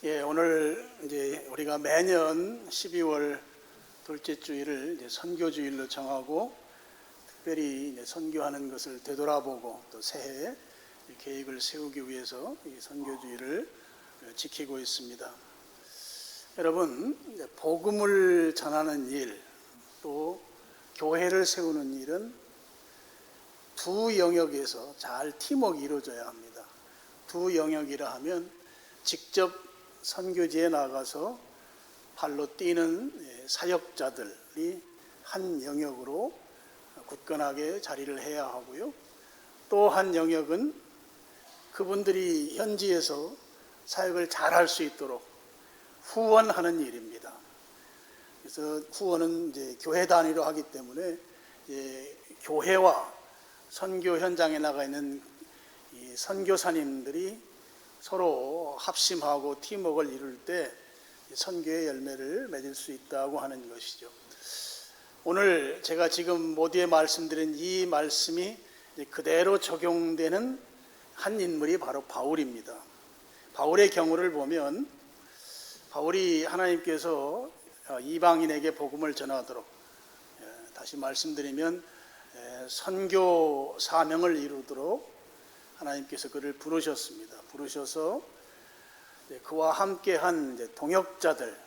오늘 이제 우리가 매년 12월 둘째 주일을 이제 선교주일로 정하고 특별히 이제 선교하는 것을 되돌아보고 또 새해 계획을 세우기 위해서 이 선교주일을 지키고 있습니다. 여러분, 복음을 전하는 일, 또 교회를 세우는 일은 두 영역에서 잘 팀워크가 이루어져야 합니다. 두 영역이라 하면 직접 선교지에 나가서 발로 뛰는 사역자들이 한 영역으로 굳건하게 자리를 해야 하고요. 또 한 영역은 그분들이 현지에서 사역을 잘할 수 있도록 후원하는 일입니다. 그래서 후원은 이제 교회 단위로 하기 때문에 교회와 선교 현장에 나가 있는 이 선교사님들이 서로 합심하고 팀워크를 이룰 때 선교의 열매를 맺을 수 있다고 하는 것이죠. 오늘 제가 지금 모두에 말씀드린 이 말씀이 그대로 적용되는 한 인물이 바로 바울입니다. 바울의 경우를 보면 바울이 하나님께서 이방인에게 복음을 전하도록, 다시 말씀드리면 선교 사명을 이루도록 하나님께서 그를 부르셨습니다. 부르셔서 그와 함께한 동역자들,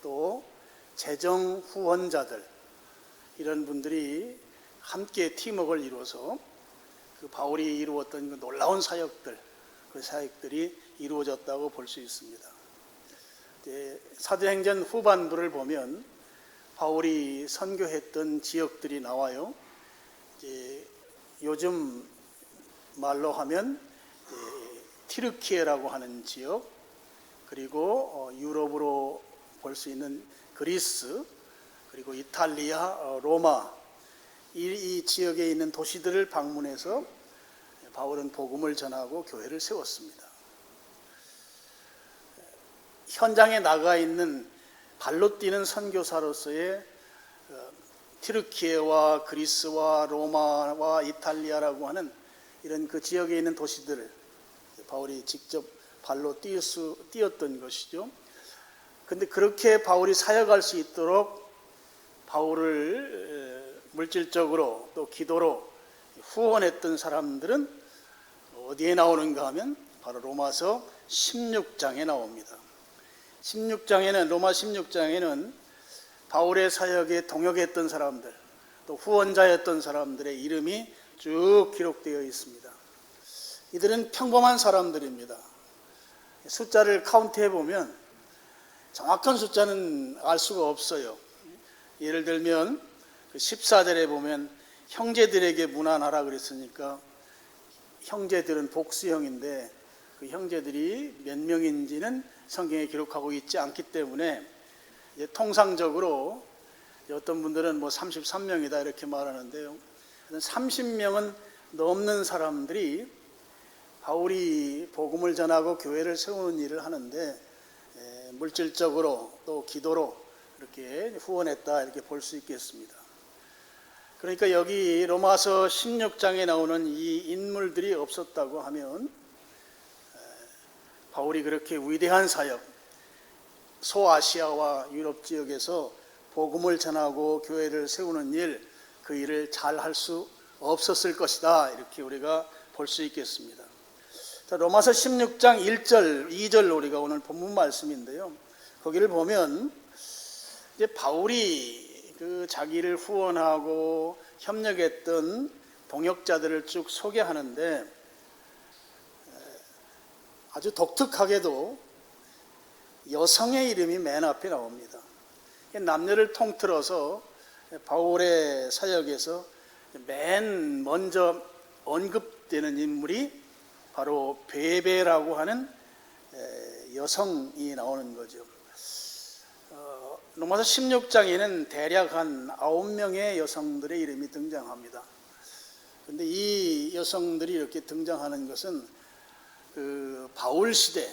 또 재정 후원자들, 이런 분들이 함께 팀워크를 이루어서 그 바울이 이루었던 그 놀라운 사역들, 그 사역들이 이루어졌다고 볼 수 있습니다. 사도행전 후반부를 보면 바울이 선교했던 지역들이 나와요. 요즘 말로 하면 티르키에라고 하는 지역, 그리고 유럽으로 볼 수 있는 그리스, 그리고 이탈리아, 로마, 이 지역에 있는 도시들을 방문해서 바울은 복음을 전하고 교회를 세웠습니다. 현장에 나가 있는 발로 뛰는 선교사로서의 티르키에와 그리스와 로마와 이탈리아라고 하는 이런 그 지역에 있는 도시들을 바울이 직접 발로 뛰었던 것이죠. 그런데 그렇게 바울이 사역할 수 있도록 바울을 물질적으로 또 기도로 후원했던 사람들은 어디에 나오는가 하면 바로 로마서 16장에 나옵니다. 16장에는, 로마 16장에는 바울의 사역에 동역했던 사람들, 또 후원자였던 사람들의 이름이 쭉 기록되어 있습니다. 이들은 평범한 사람들입니다. 숫자를 카운트해 보면 정확한 숫자는 알 수가 없어요. 예를 들면 14절에 보면 형제들에게 문안하라 그랬으니까 형제들은 복수형인데 그 형제들이 몇 명인지는 성경에 기록하고 있지 않기 때문에 통상적으로 어떤 분들은 33명이다 이렇게 말하는데요. 30명은 넘는 사람들이 바울이 복음을 전하고 교회를 세우는 일을 하는데 물질적으로 또 기도로 이렇게 후원했다 이렇게 볼 수 있겠습니다. 그러니까 여기 로마서 16장에 나오는 이 인물들이 없었다고 하면 바울이 그렇게 위대한 사역, 소아시아와 유럽 지역에서 복음을 전하고 교회를 세우는 일, 그 일을 잘 할 수 없었을 것이다 이렇게 우리가 볼 수 있겠습니다. 자, 로마서 16장 1절, 2절 우리가 오늘 본문 말씀인데요. 거기를 보면 이제 바울이 그 자기를 후원하고 협력했던 동역자들을 쭉 소개하는데 아주 독특하게도 여성의 이름이 맨 앞에 나옵니다. 남녀를 통틀어서 바울의 사역에서 맨 먼저 언급되는 인물이 바로 베베라고 하는 여성이 나오는 거죠. 로마서 16장에는 대략 한 9명의 여성들의 이름이 등장합니다. 그런데 이 여성들이 이렇게 등장하는 것은 그 바울 시대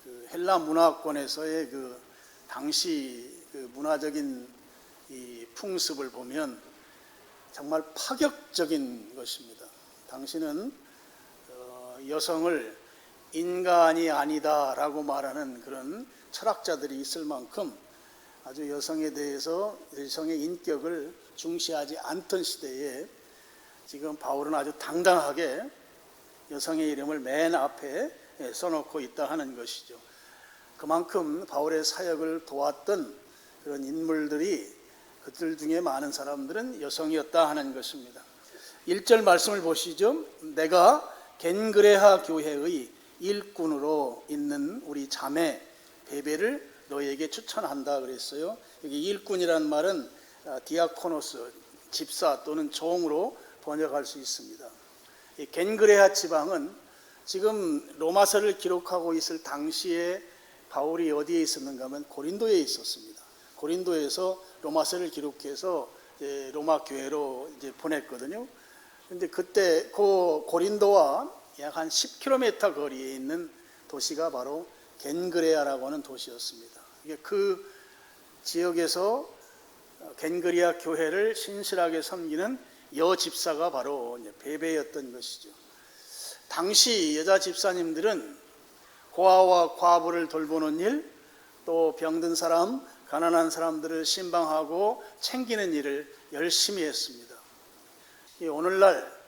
그 헬라 문화권에서의 그 당시 그 문화적인 이 풍습을 보면 정말 파격적인 것입니다. 당시는 여성을 인간이 아니다라고 말하는 그런 철학자들이 있을 만큼 아주 여성에 대해서 여성의 인격을 중시하지 않던 시대에 지금 바울은 아주 당당하게 여성의 이름을 맨 앞에 써놓고 있다 하는 것이죠. 그만큼 바울의 사역을 도왔던 그런 인물들이 그들 중에 많은 사람들은 여성이었다 하는 것입니다. 1절 말씀을 보시죠. 내가 겐그레하 교회의 일꾼으로 있는 우리 자매 베베를 너에게 추천한다 그랬어요. 여기 일꾼이라는 말은 디아코노스, 집사 또는 종으로 번역할 수 있습니다. 이 겐그레하 지방은 지금 로마서를 기록하고 있을 당시에 바울이 어디에 있었는가 하면 고린도에 있었습니다. 고린도에서 로마서를 기록해서 로마 교회로 이제 보냈거든요. 근데 그때 그 고린도와 약 한 10km 거리에 있는 도시가 바로 겐그레아라고 하는 도시였습니다. 이게 그 지역에서 겐그레아 교회를 신실하게 섬기는 여 집사가 바로 베베였던 것이죠. 당시 여자 집사님들은 고아와 과부를 돌보는 일, 또 병든 사람, 가난한 사람들을 신방하고 챙기는 일을 열심히 했습니다. 오늘날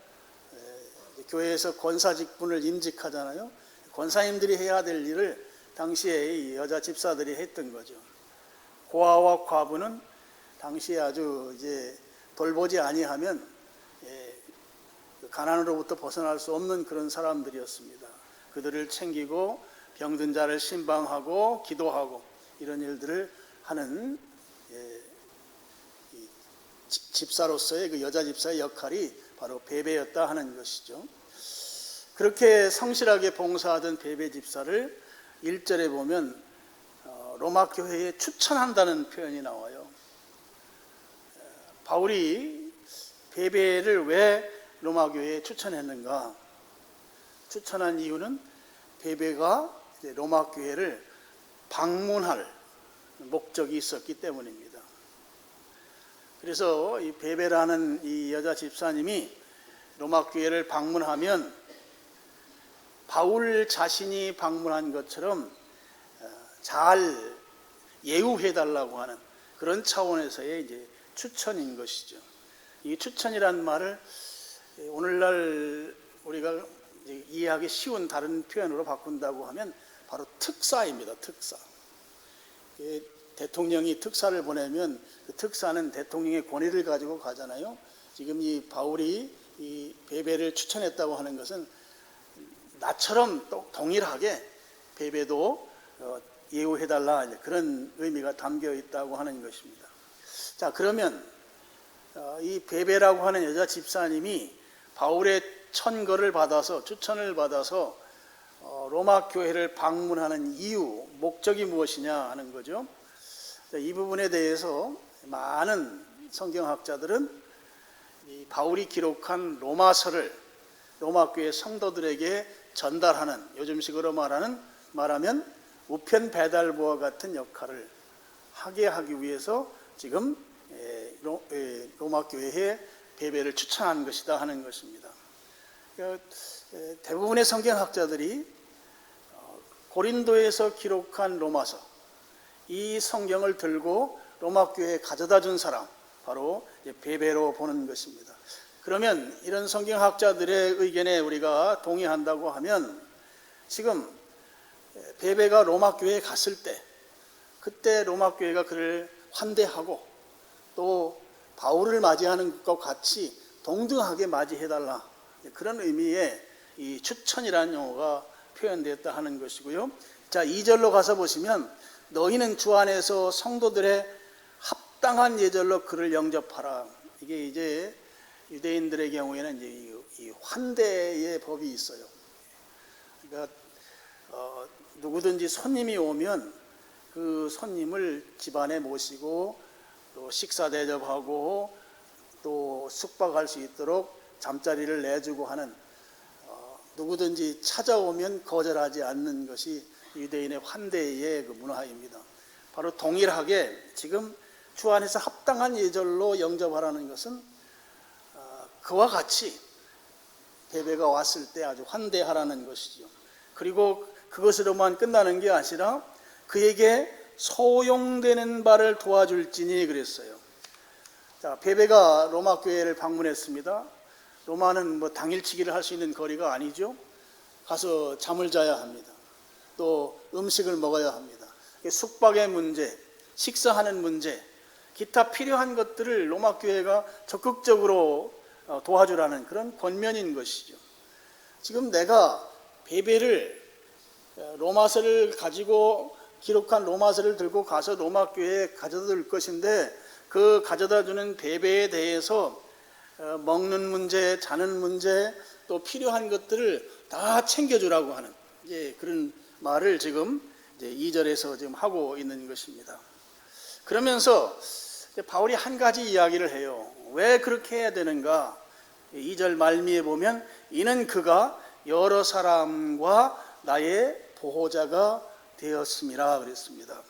교회에서 권사 직분을 임직하잖아요. 권사님들이 해야 될 일을 당시에 여자 집사들이 했던 거죠. 고아와 과부는 당시에 아주 이제 돌보지 아니하면 가난으로부터 벗어날 수 없는 그런 사람들이었습니다. 그들을 챙기고 병든 자를 신방하고 기도하고 이런 일들을 하는 집사로서의 그 여자 집사의 역할이 바로 베베였다 하는 것이죠. 그렇게 성실하게 봉사하던 베베 집사를 1절에 보면 로마 교회에 추천한다는 표현이 나와요. 바울이 베베를 왜 로마 교회에 추천했는가? 추천한 이유는 베베가 로마 교회를 방문할 목적이 있었기 때문입니다. 그래서 이 베베라는 이 여자 집사님이 로마 교회를 방문하면 바울 자신이 방문한 것처럼 잘 예우해달라고 하는 그런 차원에서의 이제 추천인 것이죠. 이 추천이라는 말을 오늘날 우리가 이해하기 쉬운 다른 표현으로 바꾼다고 하면 바로 특사입니다. 특사. 대통령이 특사를 보내면 그 특사는 대통령의 권위를 가지고 가잖아요. 지금 이 바울이 이 베베를 추천했다고 하는 것은 나처럼 또 동일하게 베베도 예우해달라 그런 의미가 담겨 있다고 하는 것입니다. 자, 그러면 이 베베라고 하는 여자 집사님이 바울의 천거를 받아서 추천을 받아서 로마 교회를 방문하는 이유, 목적이 무엇이냐 하는 거죠. 이 부분에 대해서 많은 성경학자들은 이 바울이 기록한 로마서를 로마 교회 성도들에게 전달하는, 요즘식으로 말하면 우편 배달부와 같은 역할을 하게 하기 위해서 지금 로마 교회에 베베를 추천한 것이다 하는 것입니다. 대부분의 성경학자들이 고린도에서 기록한 로마서, 이 성경을 들고 로마 교회에 가져다 준 사람, 바로 베베로 보는 것입니다. 그러면 이런 성경학자들의 의견에 우리가 동의한다고 하면 지금 베베가 로마 교회에 갔을 때 그때 로마 교회가 그를 환대하고 또 바울을 맞이하는 것과 같이 동등하게 맞이해달라, 그런 의미의 이 추천이라는 용어가 표현되었다 하는 것이고요. 자, 2절로 가서 보시면 너희는 주 안에서 성도들의 합당한 예절로 그를 영접하라. 이게 이제 유대인들의 경우에는 이제 이 환대의 법이 있어요. 그러니까 누구든지 손님이 오면 그 손님을 집안에 모시고 또 식사 대접하고 또 숙박할 수 있도록 잠자리를 내주고 하는, 누구든지 찾아오면 거절하지 않는 것이 유대인의 환대의 그 문화입니다. 바로 동일하게 지금 주 안에서 합당한 예절로 영접하라는 것은 그와 같이 베베가 왔을 때 아주 환대하라는 것이죠. 그리고 그것으로만 끝나는 게 아니라 그에게 소용되는 바를 도와줄지니 그랬어요. 자, 베베가 로마 교회를 방문했습니다. 로마는 뭐 당일치기를 할 수 있는 거리가 아니죠. 가서 잠을 자야 합니다. 또 음식을 먹어야 합니다. 숙박의 문제, 식사하는 문제, 기타 필요한 것들을 로마 교회가 적극적으로 도와주라는 그런 권면인 것이죠. 지금 내가 베베를 로마서를 가지고 기록한 로마서를 들고 가서 로마 교회에 가져다 줄 것인데 그 가져다 주는 베베에 대해서 먹는 문제, 자는 문제, 또 필요한 것들을 다 챙겨주라고 하는 그런 말을 지금 2절에서 지금 하고 있는 것입니다. 그러면서 바울이 한 가지 이야기를 해요. 왜 그렇게 해야 되는가? 2절 말미에 보면 이는 그가 여러 사람과 나의 보호자가 되었음이라 그랬습니다.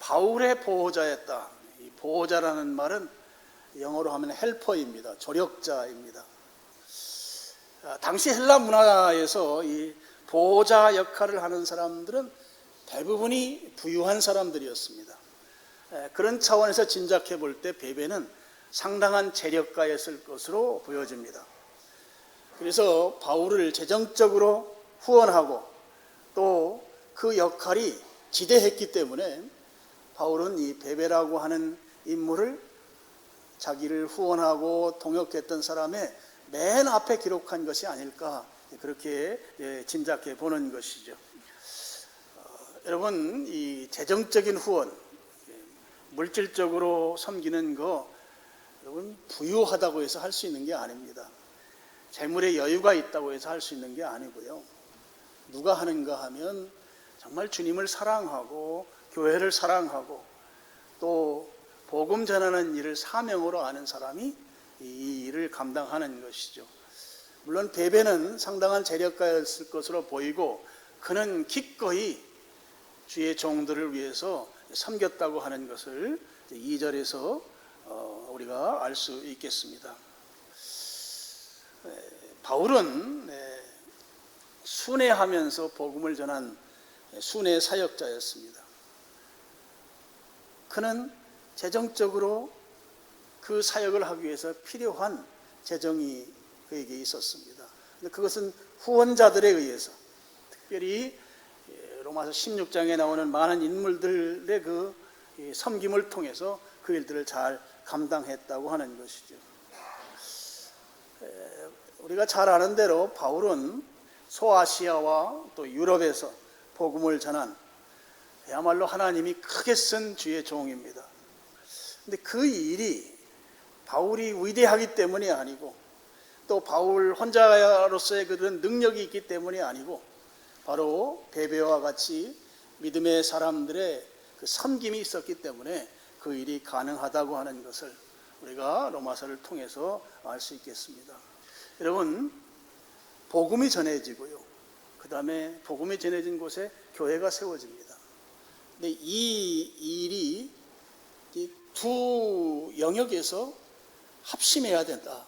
바울의 보호자였다. 이 보호자라는 말은 영어로 하면 헬퍼입니다. 조력자입니다. 당시 헬라 문화에서 이 보호자 역할을 하는 사람들은 대부분이 부유한 사람들이었습니다. 그런 차원에서 짐작해 볼 때 베베는 상당한 재력가였을 것으로 보여집니다. 그래서 바울을 재정적으로 후원하고 또 그 역할이 지대했기 때문에 바울은 이 베베라고 하는 인물을 자기를 후원하고 동역했던 사람의 맨 앞에 기록한 것이 아닐까 그렇게 짐작해 보는 것이죠. 여러분, 이 재정적인 후원, 물질적으로 섬기는 거 여러분 부유하다고 해서 할 수 있는 게 아닙니다. 재물에 여유가 있다고 해서 할 수 있는 게 아니고요. 누가 하는가 하면 정말 주님을 사랑하고 교회를 사랑하고 또 복음 전하는 일을 사명으로 아는 사람이 이 일을 감당하는 것이죠. 물론 베베는 상당한 재력가였을 것으로 보이고 그는 기꺼이 주의 종들을 위해서 섬겼다고 하는 것을 2절에서 우리가 알 수 있겠습니다. 바울은 순회하면서 복음을 전한 순회 사역자였습니다. 그는 재정적으로 그 사역을 하기 위해서 필요한 재정이 그에게 있었습니다. 그것은 후원자들에 의해서, 특별히 로마서 16장에 나오는 많은 인물들의 그 섬김을 통해서 그 일들을 잘 감당했다고 하는 것이죠. 우리가 잘 아는 대로 바울은 소아시아와 또 유럽에서 복음을 전한 그야말로 하나님이 크게 쓴 주의 종입니다. 근데 그 일이 바울이 위대하기 때문이 아니고 또 바울 혼자로서의 그런 능력이 있기 때문이 아니고 바로 베베와 같이 믿음의 사람들의 그 섬김이 있었기 때문에 그 일이 가능하다고 하는 것을 우리가 로마서를 통해서 알 수 있겠습니다. 여러분, 복음이 전해지고요. 그 다음에 복음이 전해진 곳에 교회가 세워집니다. 근데 이 일이 이 두 영역에서 합심해야 된다.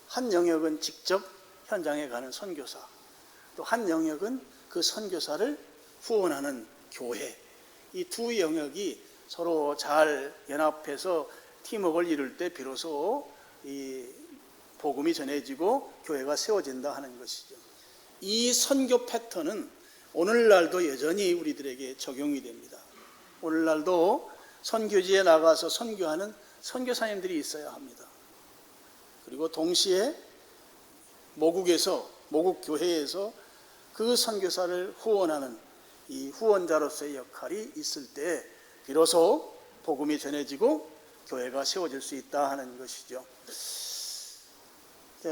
한 영역은 직접 현장에 가는 선교사, 또 한 영역은 그 선교사를 후원하는 교회. 이 두 영역이 서로 잘 연합해서 팀워크를 이룰 때 비로소 이 복음이 전해지고 교회가 세워진다 하는 것이죠. 이 선교 패턴은 오늘날도 여전히 우리들에게 적용이 됩니다. 오늘날도 선교지에 나가서 선교하는 선교사님들이 있어야 합니다. 그리고 동시에 모국 교회에서 그 선교사를 후원하는 이 후원자로서의 역할이 있을 때 비로소 복음이 전해지고 교회가 세워질 수 있다 하는 것이죠.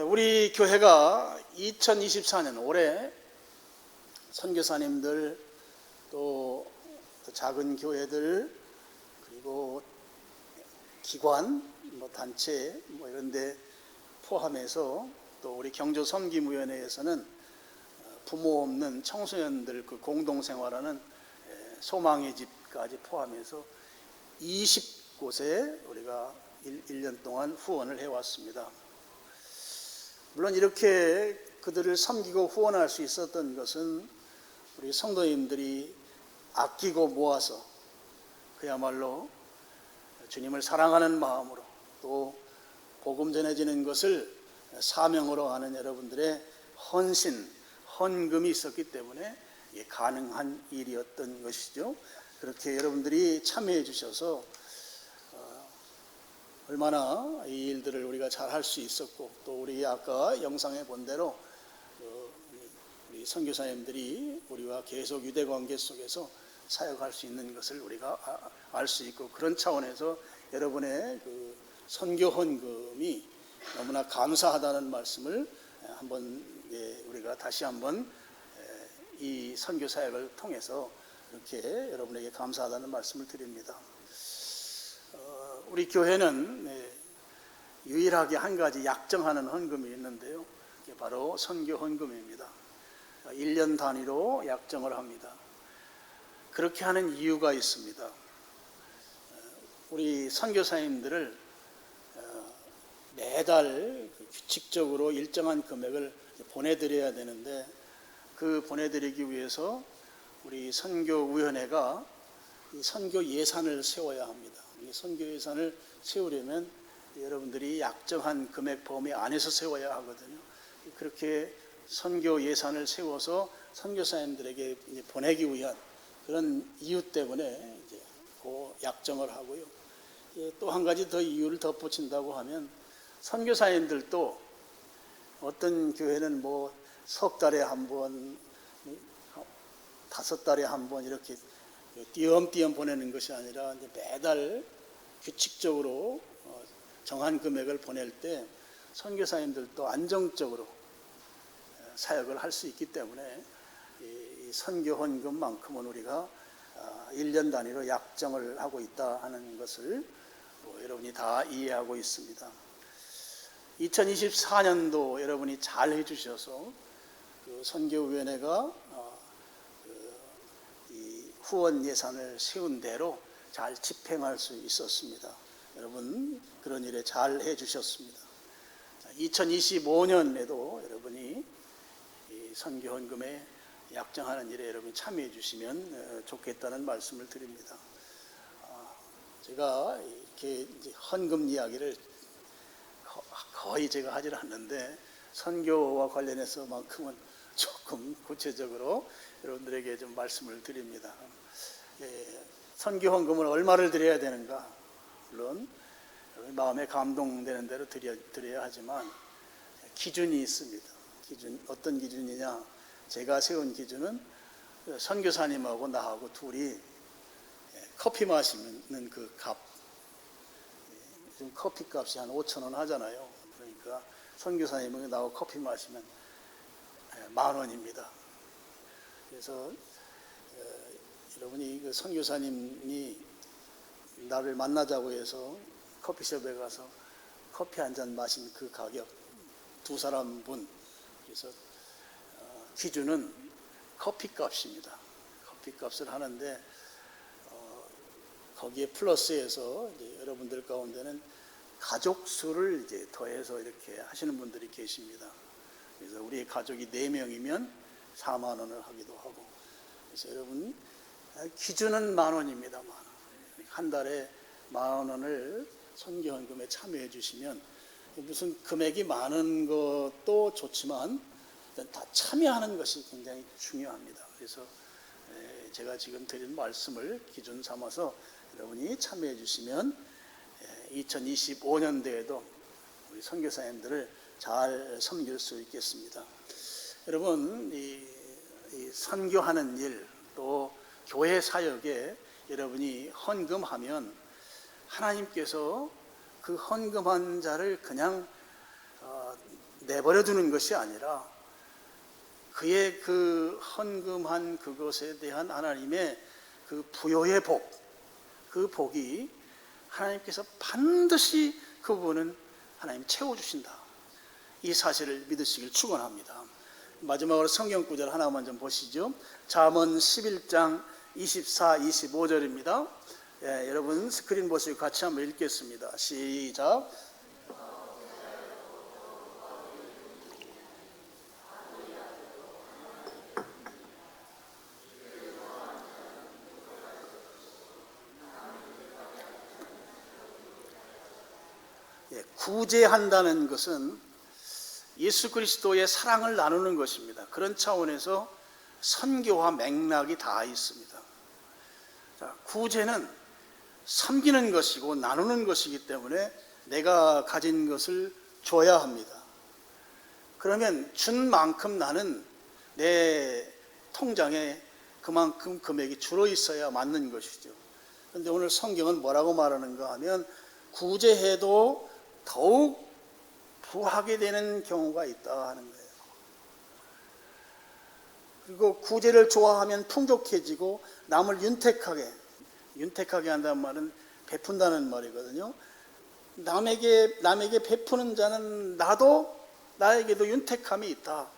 우리 교회가 2024년 올해 선교사님들 또 작은 교회들 그리고 기관, 단체 이런 데 포함해서 또 우리 경조섬김위원회에서는 부모 없는 청소년들 그 공동생활하는 소망의 집까지 포함해서 20곳에 우리가 1년 동안 후원을 해왔습니다. 물론 이렇게 그들을 섬기고 후원할 수 있었던 것은 우리 성도님들이 아끼고 모아서 그야말로 주님을 사랑하는 마음으로 또 복음 전해지는 것을 사명으로 하는 여러분들의 헌신, 헌금이 있었기 때문에 가능한 일이었던 것이죠. 그렇게 여러분들이 참여해 주셔서 얼마나 이 일들을 우리가 잘 할 수 있었고, 또 우리 아까 영상에 본 대로 우리 선교사님들이 우리와 계속 유대관계 속에서 사역할 수 있는 것을 우리가 알 수 있고, 그런 차원에서 여러분의 그 선교 헌금이 너무나 감사하다는 말씀을 한번 우리가 다시 한번 이 선교 사역을 통해서 이렇게 여러분에게 감사하다는 말씀을 드립니다. 우리 교회는 유일하게 한 가지 약정하는 헌금이 있는데요, 그게 바로 선교 헌금입니다. 1년 단위로 약정을 합니다. 그렇게 하는 이유가 있습니다. 우리 선교사님들을 매달 규칙적으로 일정한 금액을 보내드려야 되는데, 그 보내드리기 위해서 우리 선교위원회가 이 선교 예산을 세워야 합니다. 이 선교 예산을 세우려면 여러분들이 약정한 금액 범위 안에서 세워야 하거든요. 그렇게 선교 예산을 세워서 선교사님들에게 보내기 위한 그런 이유 때문에 이제 그 약정을 하고요. 또 한 가지 더 이유를 덧붙인다고 하면, 선교사님들도 어떤 교회는 뭐 석 달에 한 번, 5달에 한 번 이렇게 띄엄띄엄 보내는 것이 아니라 이제 매달 규칙적으로 정한 금액을 보낼 때 선교사님들도 안정적으로 사역을 할 수 있기 때문에 이 선교 헌금만큼은 우리가 1년 단위로 약정을 하고 있다 하는 것을 여러분이 다 이해하고 있습니다. 2024년도 여러분이 잘 해주셔서 그 선교위원회가 이 후원 예산을 세운 대로 잘 집행할 수 있었습니다. 여러분 그런 일에 잘 해주셨습니다. 2025년에도 여러분이 이 선교 헌금에 약정하는 일에 여러분이 참여해 주시면 좋겠다는 말씀을 드립니다. 제가 이렇게 이제 헌금 이야기를 거의 제가 하질 않는데, 선교와 관련해서만큼은 조금 구체적으로 여러분들에게 좀 말씀을 드립니다. 선교 헌금을 얼마를 드려야 되는가? 물론 마음에 감동되는 대로 드려야 하지만 기준이 있습니다. 어떤 기준이냐? 제가 세운 기준은 선교사님하고 나하고 둘이 커피 마시는 그 값, 지금 커피 값이 한 5,000원 하잖아요. 그러니까 선교사님하고 나하고 커피 마시면 10,000원입니다. 그래서 여러분이 그 선교사님이 나를 만나자고 해서 커피숍에 가서 커피 한 잔 마신 그 가격, 두 사람 분, 그래서 기준은 커피 값입니다. 커피 값을 하는데 거기에 플러스해서 이제 여러분들 가운데는 가족 수를 이제 더해서 이렇게 하시는 분들이 계십니다. 그래서 우리 가족이 4명이면 4만 원을 하기도 하고, 그래서 여러분 기준은 10,000원입니다. 10,000원. 한 달에 10,000원을 선교헌금에 참여해 주시면, 무슨 금액이 많은 것도 좋지만 다 참여하는 것이 굉장히 중요합니다. 그래서 제가 지금 드린 말씀을 기준 삼아서 여러분이 참여해 주시면 2025년도에도 우리 선교사님들을 잘 섬길 수 있겠습니다. 여러분, 이 선교하는 일, 또 교회 사역에 여러분이 헌금하면 하나님께서 그 헌금한 자를 그냥 내버려 두는 것이 아니라 그의 그 헌금한 그것에 대한 하나님의 그 부요의 복, 그 복이 하나님께서 반드시 그 부분은 하나님 채워주신다. 이 사실을 믿으시길 축원합니다. 마지막으로 성경 구절 하나만 좀 보시죠. 잠언 11장 24, 25절입니다. 여러분 스크린 보시고 같이 한번 읽겠습니다. 시작. 구제한다는 것은 예수 그리스도의 사랑을 나누는 것입니다. 그런 차원에서 선교와 맥락이 다 있습니다. 자, 구제는 섬기는 것이고 나누는 것이기 때문에 내가 가진 것을 줘야 합니다. 그러면 준 만큼 나는 내 통장에 그만큼 금액이 줄어 있어야 맞는 것이죠. 그런데 오늘 성경은 뭐라고 말하는가 하면 구제해도 더욱 부하게 되는 경우가 있다 하는 거예요. 그리고 구제를 좋아하면 풍족해지고 남을 윤택하게 한다는 말은 베푼다는 말이거든요. 남에게 베푸는 자는 나에게도 윤택함이 있다.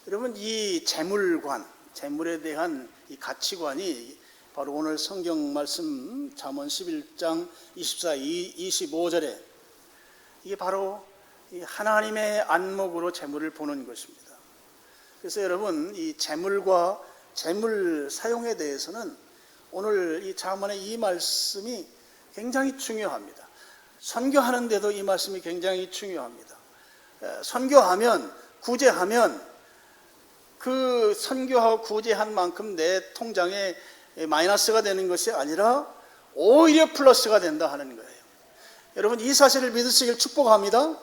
여러분, 이 재물에 대한 이 가치관이 바로 오늘 성경 말씀 잠언 11장 24, 25절에 이게 바로 이 하나님의 안목으로 재물을 보는 것입니다. 그래서 여러분, 이 재물과 재물 사용에 대해서는 오늘 이 잠언의 이 말씀이 굉장히 중요합니다. 선교하는데도 이 말씀이 굉장히 중요합니다. 선교하면, 구제하면 그 선교하고 구제한 만큼 내 통장에 마이너스가 되는 것이 아니라 오히려 플러스가 된다 하는 거예요. 여러분, 이 사실을 믿으시길 축복합니다.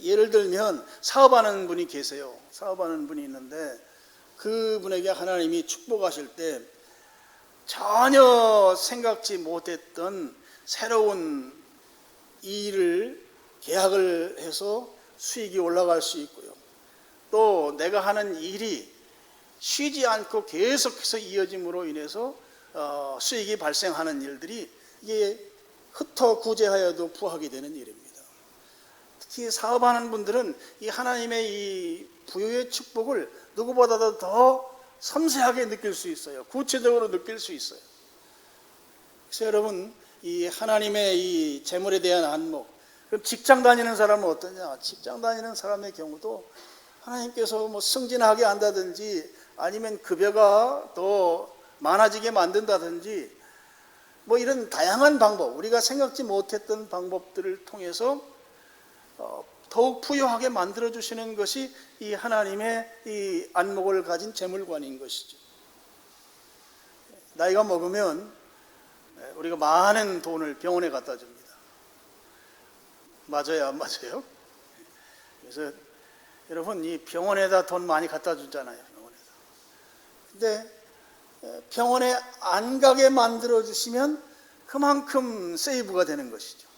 예를 들면 사업하는 분이 계세요. 사업하는 분이 있는데 그분에게 하나님이 축복하실 때 전혀 생각지 못했던 새로운 일을 계약을 해서 수익이 올라갈 수 있고요. 또 내가 하는 일이 쉬지 않고 계속해서 이어짐으로 인해서 수익이 발생하는 일들이 이게 흩어 구제하여도 부하게 되는 일입니다. 특히 사업하는 분들은 이 하나님의 이 부유의 축복을 누구보다도 더 섬세하게 느낄 수 있어요. 구체적으로 느낄 수 있어요. 그래서 여러분, 이 하나님의 이 재물에 대한 안목, 그럼 직장 다니는 사람은 어떠냐? 직장 다니는 사람의 경우도 하나님께서 뭐 승진하게 한다든지 아니면 급여가 더 많아지게 만든다든지 뭐 이런 다양한 방법, 우리가 생각지 못했던 방법들을 통해서 더욱 부유하게 만들어주시는 것이 이 하나님의 이 안목을 가진 재물관인 것이죠. 나이가 먹으면 우리가 많은 돈을 병원에 갖다 줍니다. 맞아요, 안 맞아요? 그래서 여러분, 이 병원에다 돈 많이 갖다 주잖아요. 근데 병원에 안 가게 만들어 주시면 그만큼 세이브가 되는 것이죠.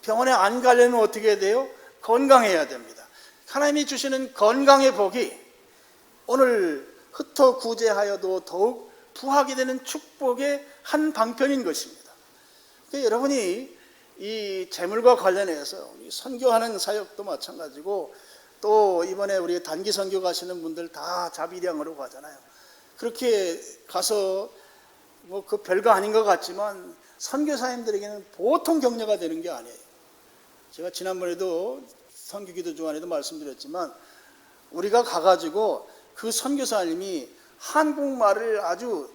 병원에 안 가려면 어떻게 해야 돼요? 건강해야 됩니다. 하나님이 주시는 건강의 복이 오늘 흩어 구제하여도 더욱 부하게 되는 축복의 한 방편인 것입니다. 그러니까 여러분이 이 재물과 관련해서 선교하는 사역도 마찬가지고 또 이번에 우리 단기 선교 가시는 분들 다 자비량으로 가잖아요. 그렇게 가서 뭐 그 별거 아닌 것 같지만 선교사님들에게는 보통 격려가 되는 게 아니에요. 제가 지난번에도 선교기도 주간에도 말씀드렸지만 우리가 가가지고 그 선교사님이 한국말을 아주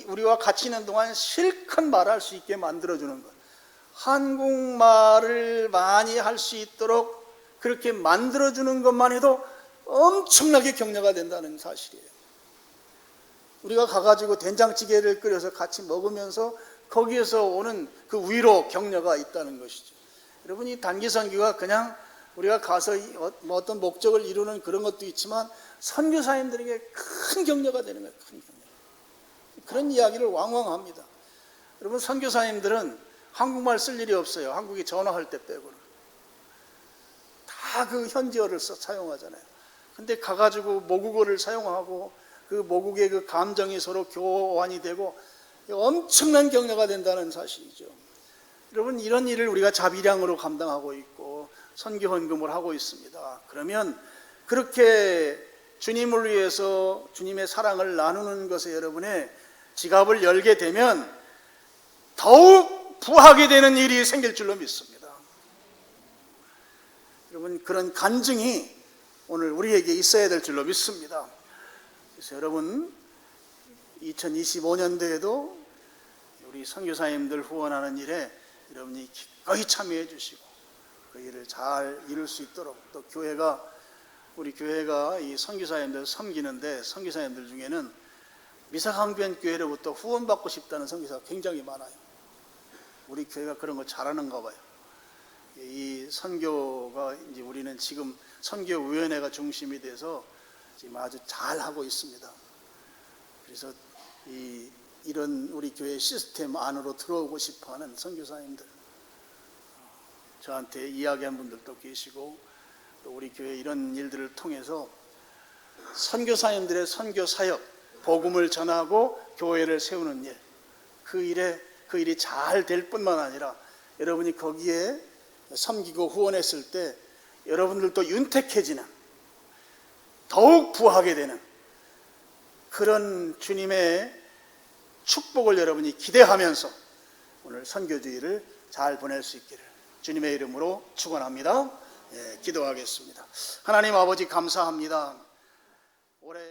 우리와 같이 있는 동안 실컷 말할 수 있게 만들어주는 것, 한국말을 많이 할 수 있도록 그렇게 만들어주는 것만 해도 엄청나게 격려가 된다는 사실이에요. 우리가 가가지고 된장찌개를 끓여서 같이 먹으면서 거기에서 오는 그 위로 격려가 있다는 것이죠. 여러분, 이 단기 선교가 그냥 우리가 가서 뭐 어떤 목적을 이루는 그런 것도 있지만 선교사님들에게 큰 격려가 되는 거예요. 큰 격려. 그런 이야기를 왕왕 합니다. 여러분, 선교사님들은 한국말 쓸 일이 없어요. 한국에 전화할 때 빼고는. 다 그 현지어를 사용하잖아요. 근데 가가지고 모국어를 사용하고 그 모국의 그 감정이 서로 교환이 되고 엄청난 격려가 된다는 사실이죠. 여러분, 이런 일을 우리가 자비량으로 감당하고 있고 선교 헌금을 하고 있습니다. 그러면 그렇게 주님을 위해서 주님의 사랑을 나누는 것에 여러분의 지갑을 열게 되면 더욱 부하게 되는 일이 생길 줄로 믿습니다. 여러분, 그런 간증이 오늘 우리에게 있어야 될 줄로 믿습니다. 그래서 여러분, 2025년도에도 우리 선교사님들 후원하는 일에 여러분이 기꺼이 참여해 주시고 그 일을 잘 이룰 수 있도록, 또 우리 교회가 이 선교사님들 섬기는데 선교사님들 중에는 미사강변 교회로부터 후원받고 싶다는 선교사가 굉장히 많아요. 우리 교회가 그런 거 잘하는가 봐요. 이 선교가 이제 우리는 지금 선교위원회가 중심이 돼서 지금 아주 잘 하고 있습니다. 그래서 이런 우리 교회 시스템 안으로 들어오고 싶어하는 선교사님들, 저한테 이야기한 분들도 계시고, 또 우리 교회 이런 일들을 통해서 선교사님들의 선교 사역, 복음을 전하고 교회를 세우는 일, 그 일이 잘 될 뿐만 아니라 여러분이 거기에 섬기고 후원했을 때 여러분들도 윤택해지는, 더욱 부하게 되는 그런 주님의 축복을 여러분이 기대하면서 오늘 선교주의를 잘 보낼 수 있기를 주님의 이름으로 축원합니다. 기도하겠습니다. 하나님 아버지 감사합니다. 올해